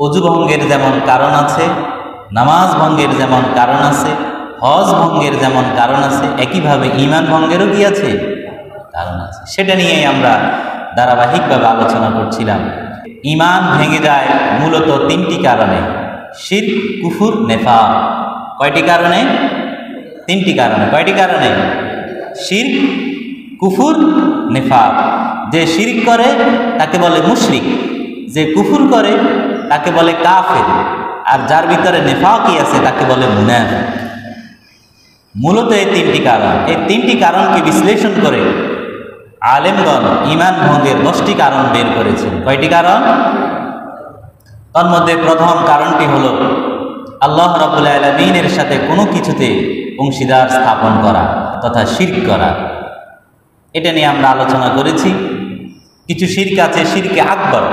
অজু ভঙ্গের যেমন কারণ আছে, নামাজ ভঙ্গের যেমন কারণ আছে, হজ ভঙ্গের যেমন কারণ আছে, একইভাবে ঈমান ভঙ্গেরও কি আছে? কারণ আছে। সেটা নিয়েই আমরা ধারাবাহিকভাবে আলোচনা করছিলাম। ঈমান ভেঙে যায় মূলত তিনটি কারণে: শিরক, কুফর, নেফাক। কয়টি কারণে? তিনটি কারণে। কয়টি কারণে? শিরক, কুফর, নেফাক। যে শিরক করে তাকে বলে মুশরিক, যে কুফর করে তাকে বলে কাফের, আর যার ভিতরে নেফাকই আছে তাকে বলে মুনাফিক। মূলত এই তিনটি কারণ। এই তিনটি কারণকে বিশ্লেষণ করে আলেমগণ ঈমান ভঙ্গের 10টি কারণ বের করেছেন। কয়টি কারণ? তার মধ্যে প্রথম কারণটি হলো আল্লাহ রাব্বুল আলামিনের সাথে কোনো কিছুতে অংশীদার স্থাপন করা তথা শিরক করা। এটা নিয়ে আমরা আলোচনা করেছি। কিছু শিরক আছে শিরকে আকবর,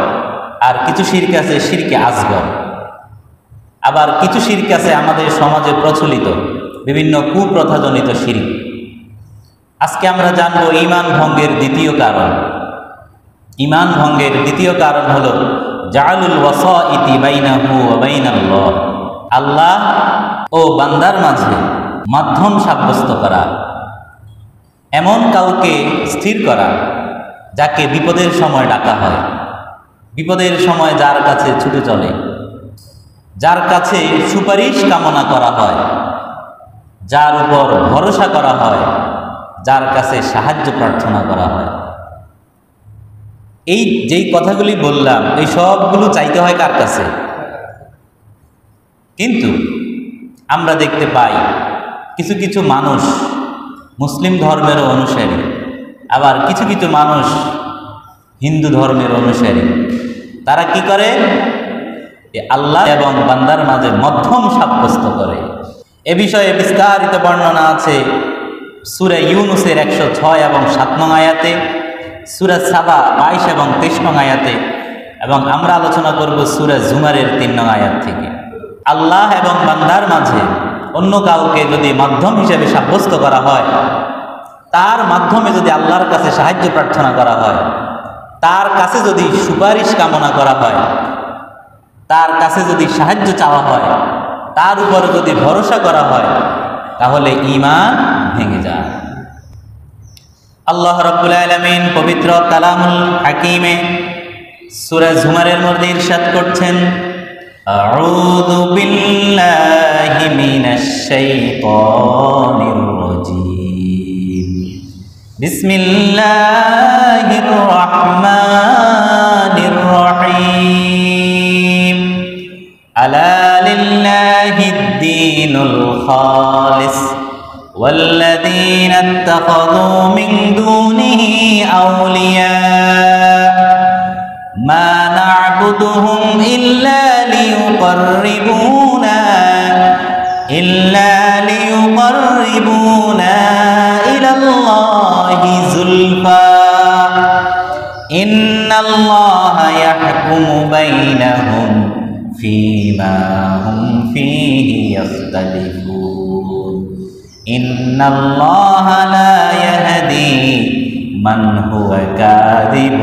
আর কিছু শিরক আছে শিরকে আসগর। আবার কিছু শিরক আছে আমাদের সমাজে প্রচলিত বিভিন্ন কুপ্রথাজনিত শিরক। আজকে আমরা জানব ঈমান ভঙ্গের দ্বিতীয় কারণ। ঈমান ভঙ্গের দ্বিতীয় কারণ হলো জাআলুল ওয়াসাইতি বাইনাহু ওয়া বাইনাল্লাহ। আল্লাহ ও বান্দার মাঝে মাধ্যম সাব্যস্ত করা, এমন কাউকে স্থির করা যাকে বিপদের সময় ডাকা হয়, বিপদের সময় যার কাছে ছুটে চলে, যার কাছে সুপারিশ কামনা করা হয়, যার উপর ভরসা করা হয়, যার কাছে সাহায্য প্রার্থনা করা হয়। এই যেই কথাগুলি বললাম এই সবগুলো চাইতে হয় কার কাছে? কিন্তু আমরা দেখতে পাই কিছু কিছু মানুষ মুসলিম ধর্মেরও অনুসারী, আবার কিছু কিছু মানুষ হিন্দু ধর্মের অনুসারী। তারা কি করে? আল্লাহ এবং বান্দার মাঝে মধ্যম সাব্যস্ত করে। এ বিষয়ে বিস্তারিত বর্ণনা আছে সূরা ইউনূসের 106 এবং 7 নং আয়াতে, সূরা সাবা 22 এবং 23 নং আয়াতে, এবং আমরা আলোচনা করব সূরা জুমারের 3 নং আয়াত থেকে। আল্লাহ এবং বান্দার মাঝে অন্য কাউকে যদি মাধ্যম হিসেবে সাব্যস্ত করা হয়, তার মাধ্যমে যদি আল্লাহর কাছে সাহায্য প্রার্থনা করা হয়, তার কাছে যদি সুপারিশ কামনা করা হয়, তার কাছে যদি সাহায্য চাওয়া হয়, তার উপর যদি ভরসা করা হয়, তাহলে ঈমান ভেঙে যায়। আল্লাহ রাব্বুল আলামিন পবিত্র কালামুল হাকিমে সূরা জুমারের মধ্যে ইরশাদ করছেন, আউযু বিল্লাহি মিনাশ শাইতানির রাজীম, বিসমিল্লাহির রাহমানির রহিম, আলা লিল্লাহিদ দীনুল খালিস والذين اتخذوا من دونه أولياء ما نعبدهم إلا ليقربونا إلى الله زلفى إن الله يحكم بينهم فيما هم فيه يختلفون إن الله لا يهدي من هو كاذب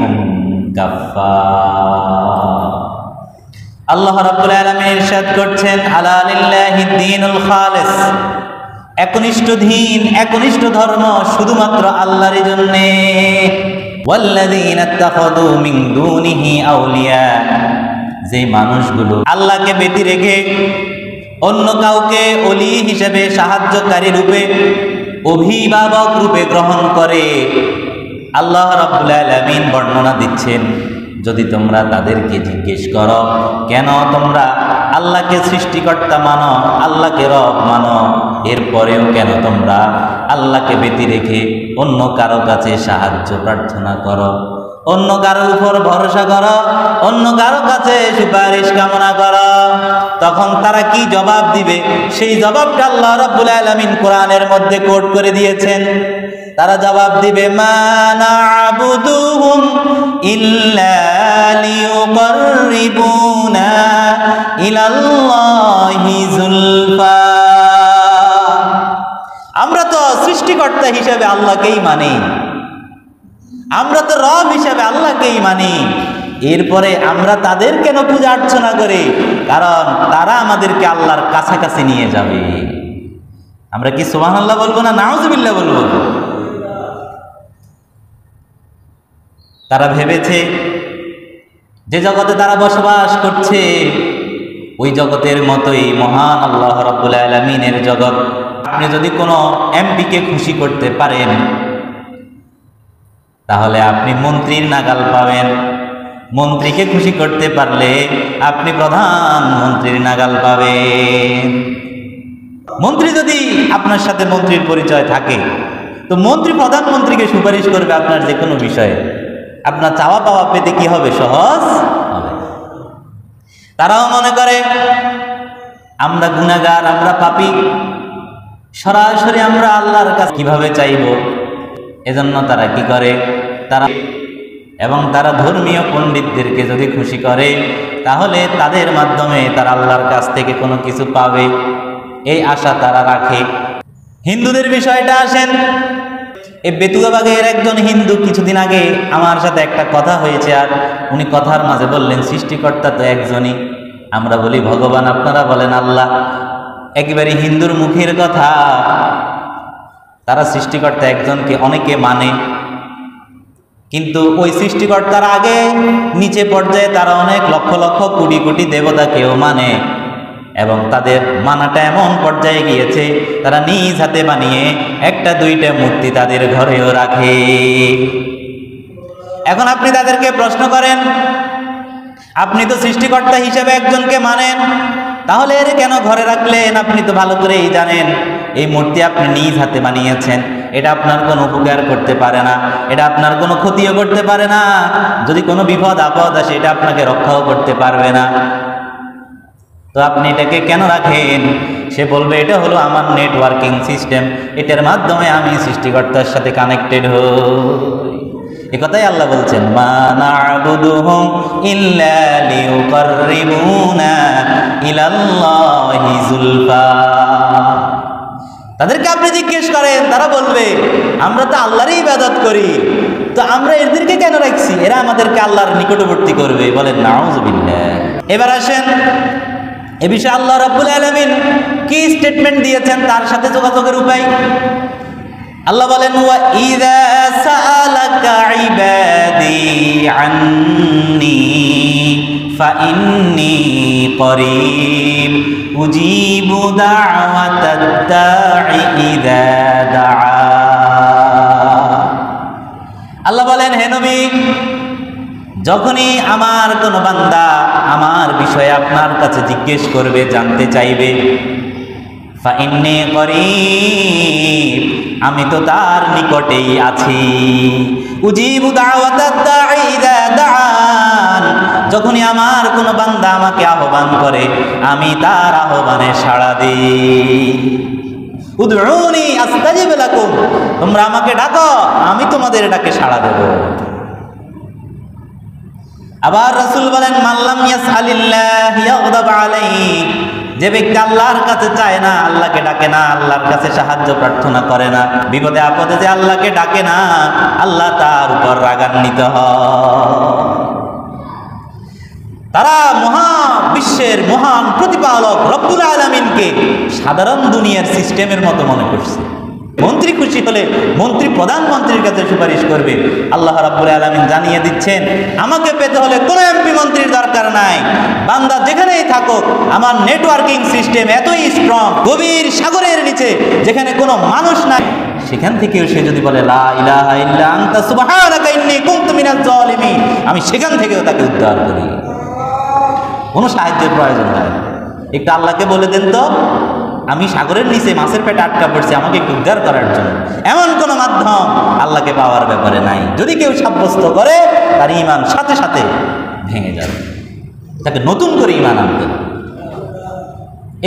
كفار। আল্লাহ রাব্বুল আলামিন ইরশাদ করছেন, আলা লিল্লাহিদ দীনুল খালিস, একনিষ্ঠ দ্বীন, একনিষ্ঠ ধর্ম শুধুমাত্র আল্লাহর জন্য। ওয়াল্লাযীনা ইত্তাখাযু মিন দুনিহি আউলিয়া, যে মানুষগুলো আল্লাহকে ব্যতি রেখে অন্য কাউকে ওলি হিসেবে সাহায্যকারী রূপে, অভিভাবক রূপে গ্রহণ করে। আল্লাহ রাব্বুল আলামিন বর্ণনা দিচ্ছেন, যদি তোমরা তাদেরকে জিজ্ঞেস করো কেন তোমরা আল্লাহকে সৃষ্টিকর্তা মানো, আল্লাহকে রব মানো, এরপরেও কেন তোমরা আল্লাহকে ব্যতি রেখে অন্য কারো কাছে সাহায্য প্রার্থনা করো, অন্য কারো উপর ভরসা করো, অন্য কারো কাছে সুপারিশ কামনা করো, তখন তারা কি জবাব দিবে? সেই জবাবটা আল্লাহ রাব্বুল আলামিন কোরআনের মধ্যে কোট করে দিয়েছেন। তারা জবাব দিবে, মা না'বুদুহুম ইল্লা লিয়ুকাররিবুনা ইলাল্লাহি যুলফা। আমরা তো সৃষ্টিকর্তা হিসেবে আল্লাহকেই মানি, আমরা তো রব হিসেবে আল্লাহকেই মানি, এরপরে আমরা তাদের কেন পূজা অর্চনা করি? কারণ তারা আমাদেরকে আল্লাহর কাছাকাছি নিয়ে যাবে। আমরা কি সুবহানাল্লাহ বলবো না নাউজুবিল্লাহ বলবো? তারা ভেবেছে যে জগতে তারা বসবাস করছে ওই জগতের মতোই মহান আল্লাহ রাব্বুল আলামিনের জগৎ। আপনি যদি কোনো এমপিকে খুশি করতে পারেন তাহলে আপনি মন্ত্রীর নাগাল পাবেন, মন্ত্রীকে খুশি করতে পারলে আপনি প্রধানমন্ত্রীর নাগাল পাবেন। মন্ত্রী যদি আপনার সাথে মন্ত্রীর পরিচয় থাকে তো মন্ত্রী প্রধানমন্ত্রীকে সুপারিশ করবে আপনার যে কোনো বিষয়ে। আপনার চাওয়া পাওয়া পেতে কি হবে? সহজ হবে। তারাও মনে করে আমরা গুনাহগার, আমরা পাপী, সরাসরি আমরা আল্লাহর কাছে কিভাবে চাইব? এজন্য তারা কি করে, তারা ধর্মীয় পণ্ডিতদেরকে যদি খুশি করে তাহলে তাদের মাধ্যমে তারা আল্লাহর কাছ থেকে কোনো কিছু পাবে, এই আশা তারা রাখে। হিন্দুদের বিষয়টা আসেন, এই বেতুয়াবাগের একজন হিন্দু কিছুদিন আগে আমার সাথে একটা কথা হয়েছে, আর উনি কথার মাঝে বললেন সৃষ্টিকর্তা তো একজনই। আমরা বলি ভগবান, আপনারা বলেন আল্লাহ। একেবারে হিন্দুর মুখের কথা। তারা সৃষ্টিকর্তা একজনকে অনেকে মানে, কিন্তু ওই সৃষ্টিকর্তার আগে নিচে পর্যায়ে তারা অনেক লক্ষ লক্ষ কোটি কোটি দেবতাকেও মানে, এবং তাদের মানাটা এমন পর্যায়ে গিয়েছে তারা নিজ হাতে বানিয়ে একটা দুইটা মূর্তি তাদের ঘরেও রাখে। এখন আপনি তাদেরকে প্রশ্ন করেন, আপনি তো সৃষ্টিকর্তা হিসেবে একজনকে মানেন, তাহলে এর কেন ঘরে রাখলেন? আপনি তো ভালো করেই জানেন এই মূর্তি আপনি নিজ হাতে বানিয়েছেন, এটা আপনার কোনো উপকার করতে পারে না, এটা আপনার কোনো ক্ষতিও করতে পারে না, যদি কোনো বিপদ আপদ আসে এটা আপনাকে রক্ষাও করতে পারবে না, তো আপনি এটাকে কেন রাখেন? সে বলবে এটা হলো আমার নেটওয়ার্কিং সিস্টেম, এটার মাধ্যমে আমি সৃষ্টিকর্তার সাথে কানেক্টেড হই। এই কথাই আল্লাহ বলছেন, মা না'বুদুহুম ইল্লা লিয়ুকাররিবুনা ইলাল্লাহি যুলফা। তাদেরকে আপনি জিজ্ঞেস করেন, তারা বলবে আমরা তো আল্লাহরই ইবাদত করি, তো আমরা এদেরকে কেন রাখছি? এরা আমাদেরকে আল্লাহর নিকটবর্তী করবে। বলেন নাউযুবিল্লাহ। এবার আসেন এ বিষয়ে আল্লাহ রাব্বুল আলামিন কি স্টেটমেন্ট দিয়েছেন তার সাথে যোগাযোগের উপায়। আল্লাহ বলেন, ওয়া ইযা সাআলাকা ইবাদি আন্নী ফাইন্নী করিব উজিবু দাওয়াতাদ দাঈ ইযা দাআ। আল্লাহ বলেন, হে নবী, যখনই আমার কোনো বান্দা আমার বিষয়ে আপনার কাছে জিজ্ঞেস করবে, জানতে চাইবে, ফাইন্নী করিব, আমি তো তার নিকটেই আছি। উজিবু দাওয়াতাদ দাঈ ইযা দাআন, যখনই আমার কোনো বান্দা আমাকে আহ্বান করে আমি তার আহ্বানে সাড়া দিই। উদউনি আস্তাজিব লাকুম, তোমরা আমাকে ডাকো, আমি তোমাদের ডাকে সাড়া দেব। আবার রাসূল বলেন, মাল্লাম ইয়াসআলিল্লাহ ইয়াগদাব আলাইহি, যে ব্যক্তি আল্লাহর কাছে চায় না, আল্লাহকে ডাকে না, আল্লাহর কাছে সাহায্য প্রার্থনা করে না, বিপদে আপদে যে আল্লাহকে ডাকে না, আল্লাহ তার উপর রাগান্বিত হয়। তারা মহাবিশ্বের মহান প্রতিপালক রব্বুল আলামিনকে সাধারণ দুনিয়ার সিস্টেমের মতো মনে করছে। মন্ত্রী খুশি হলে মন্ত্রী প্রধানমন্ত্রীর কাছে সুপারিশ করবে। আল্লাহ রাব্বুল আলামিন জানিয়ে দিচ্ছেন, আমাকে পেতে হলে কোনো এমপি মন্ত্রীর দরকার নাই, বান্দা যেখানেই থাকুক আমার নেটওয়ার্কিং সিস্টেম এতই স্ট্রং, গভীর সাগরের নিচে যেখানে কোনো মানুষ নাই, সেখান থেকেও সে যদি বলে লা ইলাহা ইল্লা আনতা সুবহানাকা ইন্নী কুনতু মিনাজ জালিমিন, আমি সেখান থেকেও তাকে উদ্ধার করি। কোনো সাহায্যের প্রয়োজন হয় না। একটু আল্লাহকে বলে দেন তো, আমি সাগরের নিচে মাছের পেটে আটকা পড়ছি, আমাকে একটু উদ্ধার করার জন্য। এমন কোনো মাধ্যম আল্লাহকে পাওয়ার ব্যাপারে নাই। যদি কেউ সাব্যস্ত করে তার ঈমান সাথে সাথে ভেঙে যাবে, তাকে নতুন করে ঈমান আনতে হবে।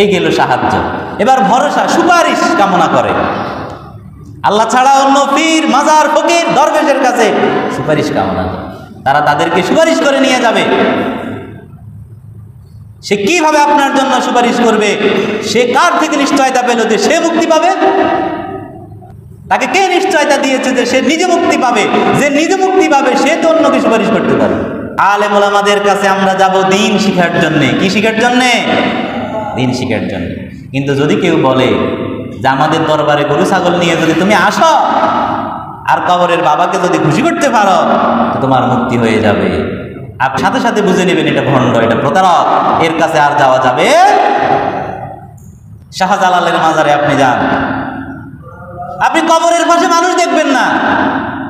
এই গেল সাহায্য। এবার ভরসা, সুপারিশ কামনা করে। আল্লাহ ছাড়া অন্য পীর, মাজার, ফকির, দরবেশের কাছে সুপারিশ কামনা করে, তারা তাদেরকে সুপারিশ করে নিয়ে যাবে। সে কিভাবে আপনার জন্য সুপারিশ করবে? সে কার থেকে নিশ্চয়তা পেল যে সে মুক্তি পাবে? তাকে কে নিশ্চয়তা দিয়েছে যে সে নিজে মুক্তি পাবে? যে নিজে মুক্তি পাবে সে তো অন্যকে সুপারিশ করতে পারে। আলেম ওলামাদের কাছে আমরা যাব দিন শিখার জন্যে। কি শিখার জন্যে? দিন শিখার জন্য। কিন্তু যদি কেউ বলে যে আমাদের দরবারে গরু ছাগল নিয়ে যদি তুমি আসো আর কবরের বাবাকে যদি খুশি করতে পারো তো তোমার মুক্তি হয়ে যাবে, আর সাথে সাথে বুঝে নেবেন এটা ভণ্ড, এটা প্রতারক, এর কাছে আর যাওয়া যাবে। শাহজালালের মাজারে আপনি যান, আপনি কবরের পাশে মানুষ দেখবেন না,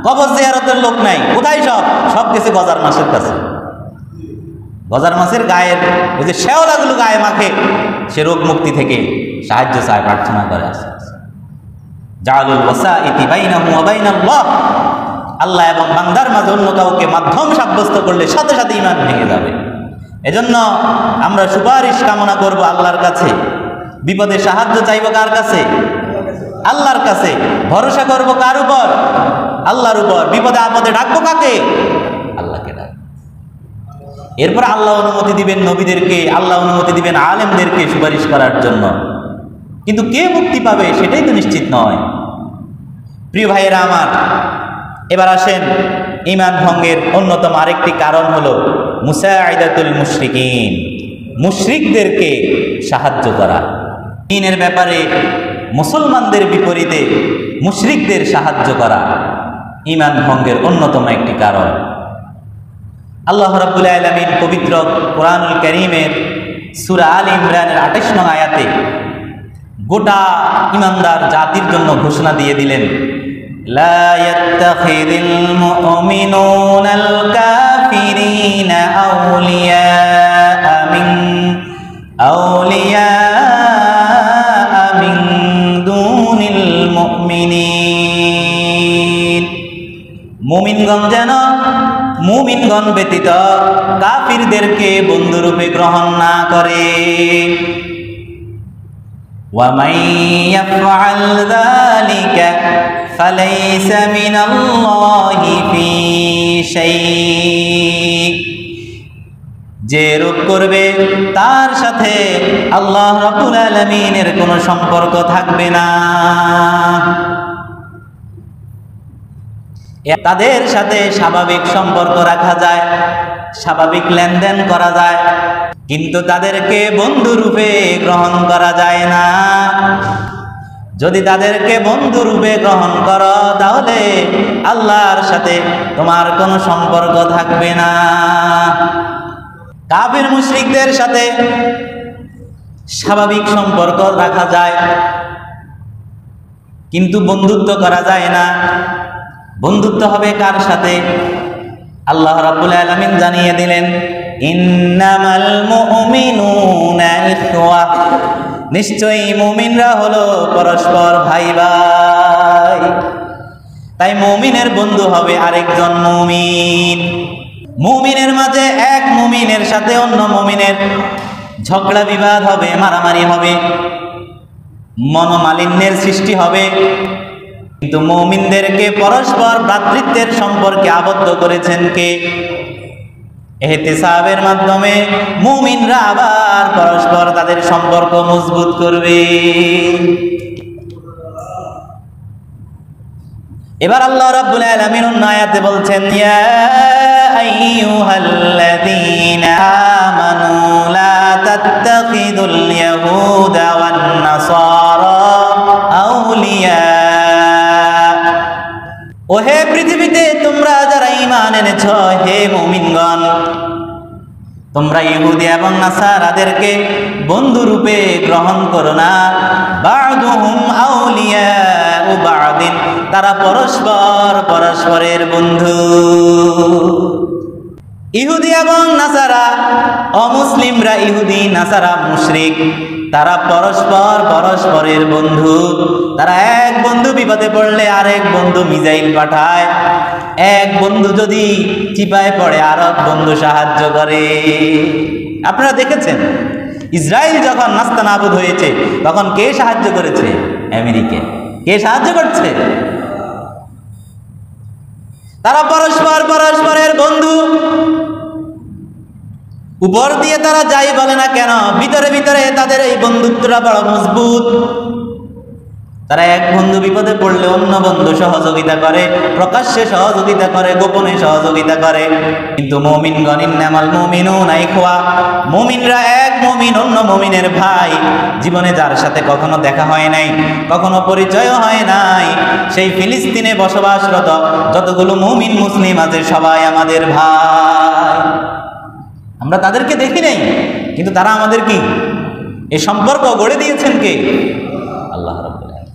কবর জিয়ারতের লোক নাই। কোথায়? সব গেছে গজার মাছের কাছে। গজার মাছের গায়ের ওই যে শেওলাগুলো গায়ে মাখে, সে রোগ মুক্তি থেকে সাহায্য চায়, প্রার্থনা করে। জাআলুল ওয়াসাইতি বাইনাহু ওয়া বাইনাল্লাহ, আল্লাহ এবং বান্দার মাঝে অন্য কাউকে মাধ্যম সাব্যস্ত করলে সাথে সাথে ঈমান ভেঙে যাবে। এজন্য আমরা সুপারিশ কামনা করব আল্লাহর কাছে, বিপদে সাহায্য চাইব কার কাছে? আল্লাহর কাছে। ভরসা করব কার উপর? আল্লাহর উপর। বিপদে আপদে ডাকবো কাকে? আল্লাহকে ডাকবো। এরপর আল্লাহ অনুমতি দিবেন নবীদেরকে, আল্লাহ অনুমতি দিবেন আলেমদেরকে সুপারিশ করার জন্য। কিন্তু কে মুক্তি পাবে সেটাই তো নিশ্চিত নয়। প্রিয় ভাইয়েরা আমার, এবার আসেন, ঈমান ভঙ্গের অন্যতম আরেকটি কারণ হলো মুসাইদাতুল মুশরিকিন, মুশরিকদেরকে সাহায্য করা। দ্বীনের ব্যাপারে মুসলমানদের বিপরীতে মুশরিকদের সাহায্য করা ঈমান ভঙ্গের অন্যতম একটি কারণ। আল্লাহ রাব্বুল আলামিন পবিত্র কোরআনুল কারীমের সূরা আল ইমরানের 28 নং আয়াতে গোটা ঈমানদার জাতির জন্য ঘোষণা দিয়ে দিলেন, লা ইয়াত্তাখিযুল মুমিনুনাল কাফিরিনা আউলিয়া মিন দুনিল মুমিনিন। মুমিনগণ যেন মুমিনগণ ব্যতীত কাফিরদেরকে বন্ধুরূপে গ্রহণ না করে। وَمَن يَفْعَلْ ذَلِكَ فَلَيْسَ مِنَ اللَّهِ فِي شَيْءٍ। যে রূপ করবে তার সাথে আল্লাহ রাব্বুল আলামিনের কোনো সম্পর্ক থাকবে না। তাদের সাথে স্বাভাবিক সম্পর্ক রাখা যায়, স্বাভাবিক লেনদেন করা যায়, কিন্তু তাদেরকে বন্ধুরূপে গ্রহণ করা যায় না। যদি তাদেরকে বন্ধুরূপে গ্রহণ করো তাহলে আল্লাহর সাথে তোমার কোনো সম্পর্ক থাকবে না। কাফির মুশরিকদের সাথে স্বাভাবিক সম্পর্ক রাখা যায়, কিন্তু বন্ধুত্ব করা যায় না। বন্ধুত্ব হবে কার সাথে? আল্লাহ রাব্বুল আলামিন জানিয়ে দিলেন, ইন্নামাল মুমিনুনা ইখওয়া, নিশ্চয়ই মুমিনরা হলো পরস্পর ভাই ভাই। তাই মুমিনের বন্ধু হবে আরেকজন মুমিন। মুমিনের মাঝে এক মুমিনের সাথে অন্য মুমিনের ঝগড়া বিবাদ হবে, মারামারি হবে, মনোমালিন্যের সৃষ্টি হবে, কিন্তু মুমিনদেরকে পরস্পর ভ্রাতৃত্বের সম্পর্কে আবদ্ধ করেছেন কে? ইহতিসাবের মাধ্যমে মুমিনরা আবার পরস্পর তাদের সম্পর্ক মজবুত করবে। এবার আল্লাহ রাব্বুল আলামিন অন্য আয়াতে বলছেন, ইয়া আইয়ুহাল্লাযীনা আমানু লা তাত্তাখিযুল ইয়াহুদা ওয়ান নাসারা আউলিয়া। ও হে পৃথিবীতে তোমরা যারা ঈমান এনেছ, হে মুমিনগণ, তোমরা ইহুদি এবং নাসারাদেরকে বন্ধুরূপে গ্রহণ করো না। বা'দুহুম আউলিয়াউ বা'দিন, তারা পরস্পর পরস্পরের বন্ধু। ইহুদি এবং নাসারা, অমুসলিমরা ইহুদি, নাসারা মুশরিক, তারা পরস্পর পরস্পরের বন্ধু। তারা এক বন্ধু বিপদে পড়লে আরেক বন্ধু মিজাইল পাঠায়, এক বন্ধু যদি চিপায় পড়ে আরেক বন্ধু সাহায্য করে। আপনারা দেখেছেন ইসরায়েল যখন নাস্তানাবুদ হয়েছে তখন কে সাহায্য করেছে? আমেরিকা। কে সাহায্য করছে? তারা পরস্পর পরস্পরের বন্ধু। উপর দিয়ে তারা যাই বলে না কেন, ভিতরে ভিতরে তাদের এই বন্ধুত্বটা বড় মজবুত। তারা এক বন্ধু বিপদে পড়লে অন্য বন্ধু সহযোগিতা করে, প্রকাশ্যে সহযোগিতা করে, গোপনে সহযোগিতা করে। কিন্তু মুমিনগণ ইন্নামাল মুমিনুনা ইখওয়া, মুমিনরা এক মুমিন অন্য মুমিনের ভাই। জীবনে যার সাথে কখনো দেখা হয় নাই, কখনো পরিচয় হয় নাই, সেই ফিলিস্তিনে বসবাসরত যতগুলো মুমিন মুসলিম আছে সবাই আমাদের ভাই। আমরা তাদেরকে দেখি নাই, কিন্তু তারা আমাদের কি এই সম্পর্ক গড়ে দিয়েছেন কে? আল্লাহ রাব্বুল আলামিন।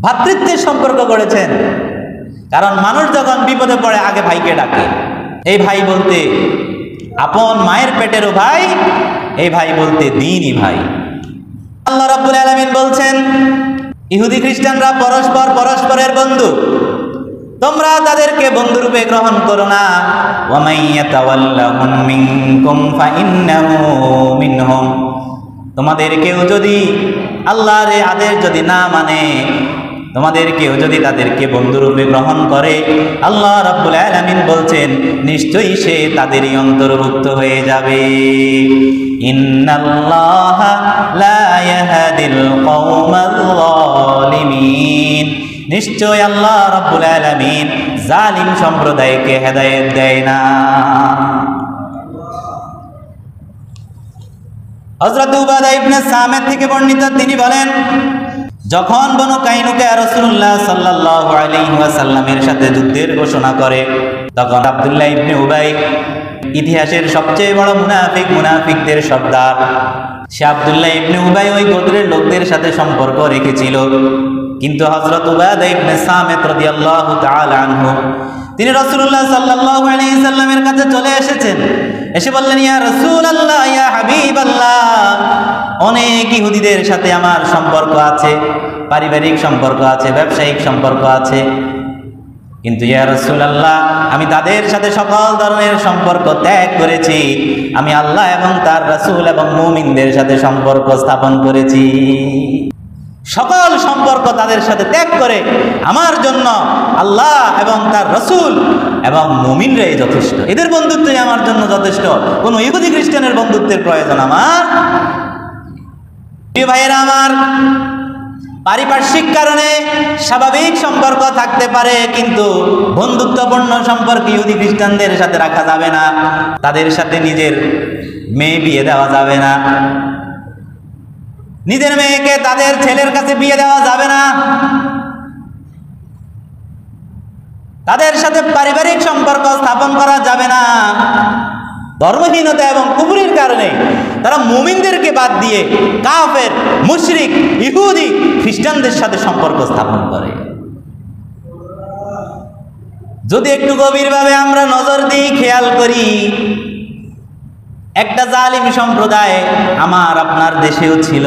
ভ্রাতৃত্বের সম্পর্ক গড়েছেন। কারণ মানুষ যখন বিপদে পড়ে আগে ভাইকে ডাকে। এই ভাই বলতে আপন মায়ের পেটেরও ভাই, এই ভাই বলতে দ্বীনি ভাই। আল্লাহ রাব্বুল আলামিন বলছেন, ইহুদি খ্রিস্টানরা পরস্পর পরস্পরের বন্ধু, তোমরা তাদেরকে বন্ধুরূপে গ্রহণ করো না। ওয়া মাইয়াতাওয়াল্লাহুম মিনকুম ফাইন্নাহু মিনহুম, তোমাদের কেউ যদি আল্লাহর আদেশ যদি না মানে, তোমাদের কেউ যদি তাদেরকে বন্ধুরূপে গ্রহণ করে, আল্লাহ রাব্বুল আলামিন বলছেন নিশ্চয়ই সে তাদেরই অন্তর্ভুক্ত হয়ে যাবে। ইন্নাল্লাহা লা ইয়াহদিল কওমাল যালিমিন, নিশ্চয় আল্লাহ রাব্বুল আলামিন জালিম সম্প্রদায়কে হেদায়েত দেয় না। হযরত উবাদা ইবনে সামিত থেকে বর্ণিত, তিনি বলেন, যখন বনু কাইনুকা রাসূলুল্লাহ সাল্লাল্লাহু আলাইহি ওয়াসাল্লামের সাথে যুদ্ধের ঘোষণা করে, তখন আব্দুল্লাহ ইবনে উবাই, ইতিহাসের সবচেয়ে বড় মুনাফিক, মুনাফিকদের সর্দার, সে আব্দুল্লাহ ইবনে উবাই ওই গোত্রের লোকদের সাথে সম্পর্ক রেখেছিল। কিন্তু হযরত উবাদা ইবনে সামিত রাদিয়াল্লাহু তাআলা আনহু, তিনি রাসূলুল্লাহ সাল্লাল্লাহু আলাইহি সাল্লামের কাছে চলে এসেছেন। এসে বললেন, ইয়া রাসূলুল্লাহ, ইয়া হাবিবাল্লাহ, অনেক ইহুদিদের সাথে আমার সম্পর্ক আছে, পারিবারিক সম্পর্ক আছে, ব্যবসায়িক সম্পর্ক আছে, কিন্তু ইয়া রাসূলুল্লাহ, আমি তাদের সাথে সকল ধরনের সম্পর্ক ত্যাগ করেছি। আমি আল্লাহ এবং তার রাসূল এবং মুমিনদের সাথে সম্পর্ক স্থাপন করেছি। সকল সম্পর্ক তাদের সাথে ত্যাগ করে আমার জন্য আল্লাহ এবং তার রাসূল এবং মুমিনরাই যথেষ্ট, এদের বন্ধুত্বই আমার জন্য যথেষ্ট। কোনো ইহুদি খ্রিস্টানের বন্ধুত্বের প্রয়োজন আমার। প্রিয় ভাইয়েরা আমার, পারিপার্শ্বিক কারণে স্বাভাবিক সম্পর্ক থাকতে পারে, কিন্তু বন্ধুত্বপূর্ণ সম্পর্ক ইহুদি খ্রিস্টানদের সাথে রাখা যাবে না। তাদের সাথে নিজের মেয়ে বিয়ে দেওয়া যাবে না, নিজের মেয়েকে তাদের ছেলের কাছে বিয়ে দেওয়া যাবে না, তাদের সাথে পারিবারিক সম্পর্ক স্থাপন করা যাবে না। ধর্মহীনতা এবং কুফরির কারণে তারা মুমিনদেরকে বাদ দিয়ে কাফের, মুশরিক, ইহুদি, খ্রিস্টানদের সাথে সম্পর্ক স্থাপন করে। যদি একটু গভীরভাবে আমরা নজর দিই, খেয়াল করি, একটা জালিম সম্প্রদায় আমার আপনার দেশেও ছিল,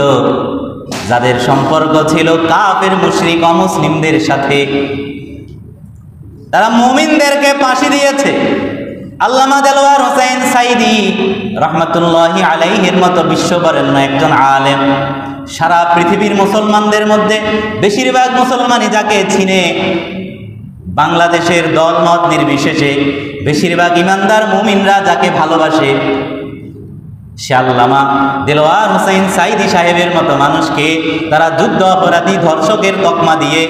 যাদের সম্পর্ক ছিল কাফের, মুশরিক, অমুসলিমদের সাথে। তারা মুমিনদেরকে ফাঁসি দিয়েছে। আল্লামা দেলোয়ার হোসেন সাইদি রহমতুল্লাহি আলাইহির মতো বিশ্ববরেণ্য একজন আলেম, সারা পৃথিবীর মুসলমানদের মধ্যে বেশিরভাগ মুসলমানই যাকে চিনে, বাংলাদেশের দলমত নির্বিশেষে বেশিরভাগ ইমানদার মুমিনরা যাকে ভালোবাসে, সে আল্লামা দেলোয়ার হোসেন সাইদি সাহেবের মতো মানুষকে তারা যুদ্ধ অপরাধী, ধর্ষকের তকমা দিয়ে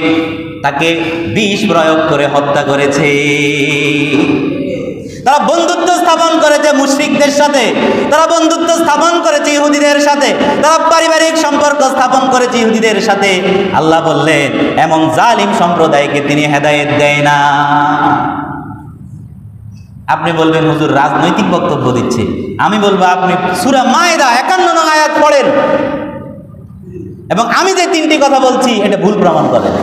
তাকে বিষ প্রয়োগ করে হত্যা করেছে। তারা বন্ধুত্ব স্থাপন করেছে মুশরিকদের সাথে, তারা বন্ধুত্ব স্থাপন করেছে ইহুদিদের সাথে, তারা পারিবারিক সম্পর্ক স্থাপন করেছে ইহুদিদের সাথে। আল্লাহ বললেন, এমন জালিম সম্প্রদায়কে তিনি হেদায়েত দেয় না। আপনি বলবেন, হুজুর রাজনৈতিক বক্তব্য দিচ্ছে। আমি বলবো, আপনি সূরা মায়েদা 51 নং আয়াত পড়েন এবং আমি যে তিনটি কথা বলছি এটা ভুল প্রমাণ করেন।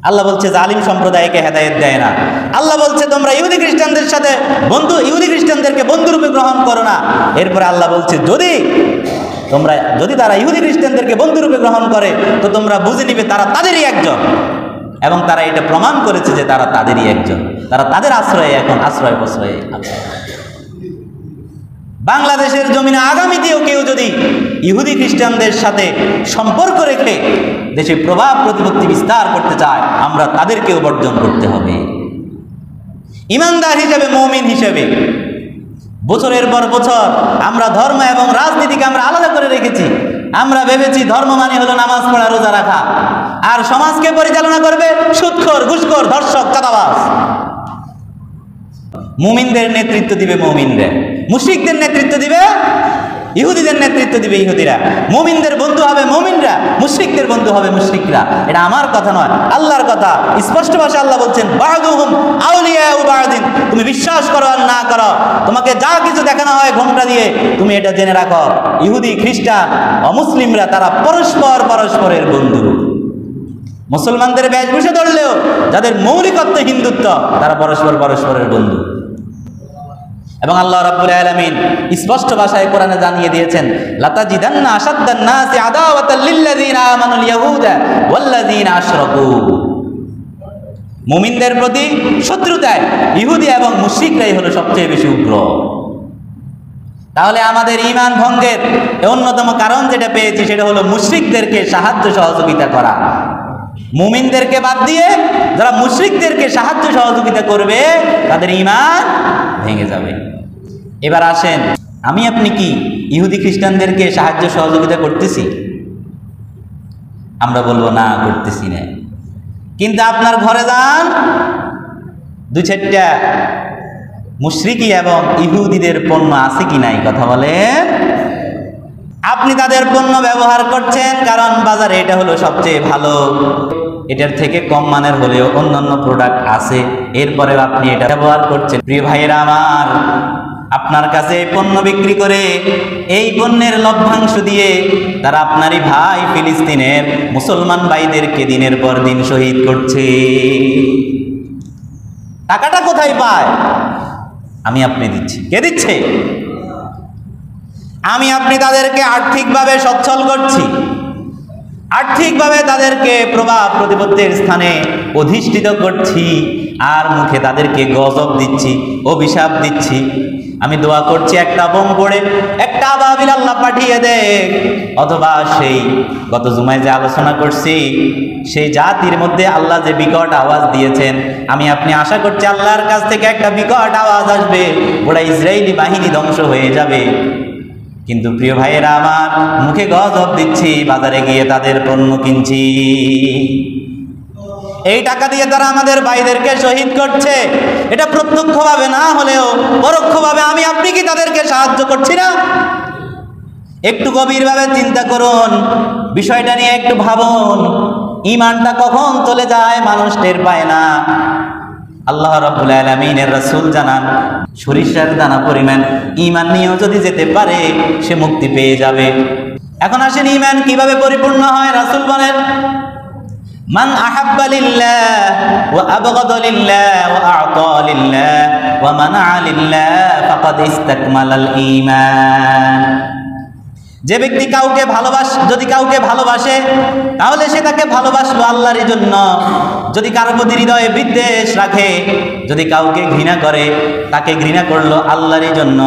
আল্লাহ বলছে জালিম সম্প্রদায়কে হেদায়েত দেয় না। আল্লাহ বলছে তোমরা ইহুদি খ্রিস্টানদের সাথে ইহুদি খ্রিস্টানদেরকে বন্ধুরূপে গ্রহণ করো না। এরপরে আল্লাহ বলছে যদি তারা ইহুদি খ্রিস্টানদেরকে বন্ধুরূপে গ্রহণ করে, তো তোমরা বুঝে নিবে তারা তাদেরই একজন, এবং তারা এটা প্রমাণ করেছে যে তারা তাদেরই একজন। তারা তাদের আশ্রয়ে এখন আশ্রয় প্রশ্রয়ে আছে। বাংলাদেশের জমিনে আগামীতেও কেউ যদি ইহুদি খ্রিস্টানদের সাথে সম্পর্ক রেখে দেশে প্রভাব প্রতিপত্তি বিস্তার করতে চায়, আমরা তাদেরকেও বর্জন করতে হবে। ইমানদার হিসেবে, মুমিন হিসেবে বছরের পর বছর আমরা ধর্ম এবং রাজনীতিকে আমরা আলাদা করে রেখেছি। আমরা ভেবেছি ধর্ম মানে হলো নামাজ পড়া, রোজা রাখা, আর সমাজকে পরিচালনা করবে সুদখোর, ঘুষখোর, ধর্ষক, চাঁদাবাজ। মুমিনদের নেতৃত্ব দিবে মুমিনরা, মুশরিকদের নেতৃত্ব দিবে ইহুদিদের নেতৃত্ব দিবে ইহুদিরা। মুমিনদের বন্ধু হবে মুমিনরা, মুশরিকদের বন্ধু হবে মুশরিকরা। এটা আমার কথা নয়, আল্লাহর কথা। স্পষ্ট ভাষায় আল্লাহ বলছেন, বা'দুহুম আউলিয়াউ বা'দিন। তুমি বিশ্বাস করো আর না করো, তোমাকে যা কিছু দেখানো হয় ঘোমটা দিয়ে, তুমি এটা জেনে রাখো, ইহুদি, খ্রিস্টান, অমুসলিমরা তারা পরস্পর পরস্পরের বন্ধু। মুসলমানদের বেশভূষা ধরলেও যাদের মৌলিকত্ব হিন্দুত্ব, তারা পরস্পর পরস্পরের বন্ধু। এবং আল্লাহ রাব্বুল আলামিন স্পষ্ট ভাষায় কোরআনে জানিয়ে দিয়েছেন, লাতাজিদান্না আশাদ্দান নাসি আদাওয়াতাল লিল্লাযিনা আমানুল ইয়াহুদা ওয়াল্লাযিনা আশরাকু। মুমিনদের প্রতি শত্রুতায় ইহুদি এবং মুশরিকরাই হলো সবচেয়ে বেশি উগ্র। তাহলে আমাদের ঈমান ভঙ্গের অন্যতম কারণ যেটা পেয়েছি সেটা হলো মুশরিকদেরকে সাহায্য সহযোগিতা করা। মুমিনদেরকে বাদ দিয়ে যারা মুশরিকদেরকে সাহায্য সহযোগিতা করবে তাদের ঈমান ভেঙে যাবে। এবার আসেন, আমি আপনি কি ইহুদি খ্রিস্টানদেরকে সাহায্য সহযোগিতা করতেছি? আমরা বলবো না, করতেছি না। কিন্তু আপনার ঘরে যান, দুই চারটা মুশরিকি এবং ইহুদিদের পণ্য আছে কি নাই, কথা বলেন। আপনি তাদের পণ্য ব্যবহার করছেন কারণ বাজারে এটা হলো সবচেয়ে ভালো, এটার থেকে কম মানের হলেও অন্যান্য প্রোডাক্ট আছে, এরপরে আপনি এটা ব্যবহার করছেন। প্রিয় ভাইয়েরা আমার, আপনার কাছে পণ্য বিক্রি করে এই পণ্যের লভ্যাংশ দিয়ে তারা আপনারই ভাই ফিলিস্তিনের মুসলমান ভাইদেরকে দিনের পর দিন শহীদ করছে। টাকাটা কোথায় পায়? আমি আপনি দিচ্ছি। কে দিচ্ছে? আমি আপনি তাদেরকে আর্থিকভাবে সচ্ছল করছি, আর্থিকভাবে তাদেরকে প্রভাব প্রতিপত্তির স্থানে অধিষ্ঠিত করছি, আর মুখে তাদেরকে গজব দিচ্ছি, অভিশাপ দিচ্ছি। আমি দোয়া করছি একটা বোম পড়ে একটা আবাবিল আল্লাহ পাঠিয়ে দেখ, অথবা সেই গত জুমায় যে আলোচনা করছি সেই জাতির মধ্যে আল্লাহ যে বিকট আওয়াজ দিয়েছেন, আমি আপনি আশা করছি আল্লাহর কাছ থেকে একটা বিকট আওয়াজ আসবে, ওরা ইসরায়েলি বাহিনী ধ্বংস হয়ে যাবে। কিন্তু প্রিয় ভাইয়েরা আমার, মুখে গজব দিচ্ছি, বাজারে গিয়ে তাদের পণ্য কিনছি। এই টাকা দিয়ে তারা আমাদের ভাইদেরকে শহীদ করছে। এটা প্রত্যক্ষভাবে না হলেও পরোক্ষভাবে আমি আপনি কি তাদেরকে সাহায্য করছি না? একটু গভীরভাবে চিন্তা করুন, বিষয়টা নিয়ে একটু ভাবুন। ঈমানটা কখন চলে যায় মানুষ টের পায় না। আল্লাহ রাব্বুল আলামিনের রাসূল জানান, সরিষার দানা পরিমাণ ঈমান নিয়েও যদি যেতে পারে সে মুক্তি পেয়ে যাবে। এখন আসেন, ঈমান কিভাবে পরিপূর্ণ হয়? রাসূল বলেন, মান আহাব্বা লিল্লাহ ওয়া আবগাদা লিল্লাহ ওয়া আ'তা লিল্লাহ ওয়া মানা'a লিল্লাহ ফাকাদ ইসতাকমালাল ঈমান। যে ব্যক্তি কাউকে যদি কাউকে ভালোবাসে তাহলে সে তাকে ভালোবাসলো আল্লাহর জন্য। যদি কারো প্রতি হৃদয়ে বিদ্বেষ রাখে, যদি কাউকে ঘৃণা করে তাকে ঘৃণা করলো আল্লাহর জন্য।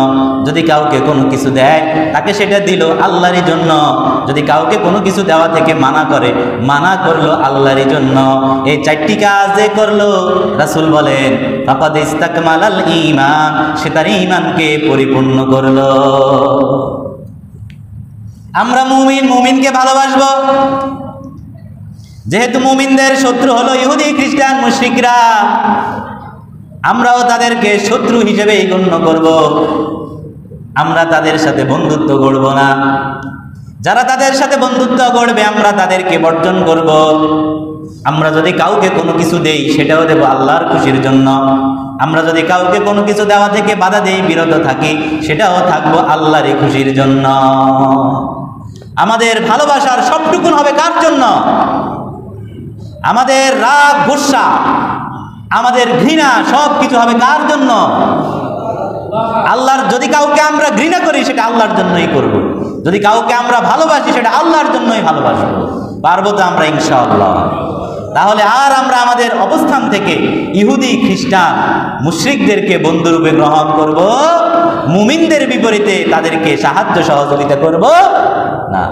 যদি কাউকে কোনো কিছু দেয় তাকে সেটা দিল আল্লাহর জন্য। যদি কাউকে কোনো কিছু দেওয়া থেকে মানা করলো আল্লাহর জন্য। এই চারটি কাজ যে করলো, রাসূল বলেন ফাকাদ ইসতাকমালাল ঈমান, সে তার ঈমানকে পরিপূর্ণ করলো। আমরা মুমিনকে ভালোবাসবো। যেহেতু মুমিনদের শত্রু হলো ইহুদি, খ্রিস্টান, মুশরিকরা, আমরাও তাদেরকে শত্রু হিসেবে গণ্য করব। আমরা তাদের সাথে বন্ধুত্ব গড়ব না। যারা তাদের সাথে বন্ধুত্ব গড়বে আমরা তাদেরকে বর্জন করব। আমরা যদি কাউকে কোনো কিছু দেই সেটাও দেব আল্লাহর খুশির জন্য। আমরা যদি কাউকে কোনো কিছু দেওয়া থেকে বাধা দেই, বিরত থাকি, সেটাও থাকবো আল্লাহর খুশির জন্য। আমাদের ভালোবাসার সবটুকুন হবে কার জন্য? আমাদের রাগ, গুসা, আমাদের ঘৃণা সব কিছু হবে কার জন্য? আল্লাহর। যদি কাউকে আমরা ঘৃণা করি সেটা আল্লাহর জন্যই করব। যদি কাউকে আমরা ভালোবাসি সেটা আল্লাহর জন্যই ভালোবাসবো। পারবো তো আমরা ইনশাআল্লাহ। তাহলে আর আমরা আমাদের অবস্থান থেকে ইহুদি, খ্রিস্টান, মুশরিকদেরকে বন্ধুরূপে গ্রহণ করব, মুমিনদের বিপরীতে তাদেরকে সাহায্য সহযোগিতা করব না।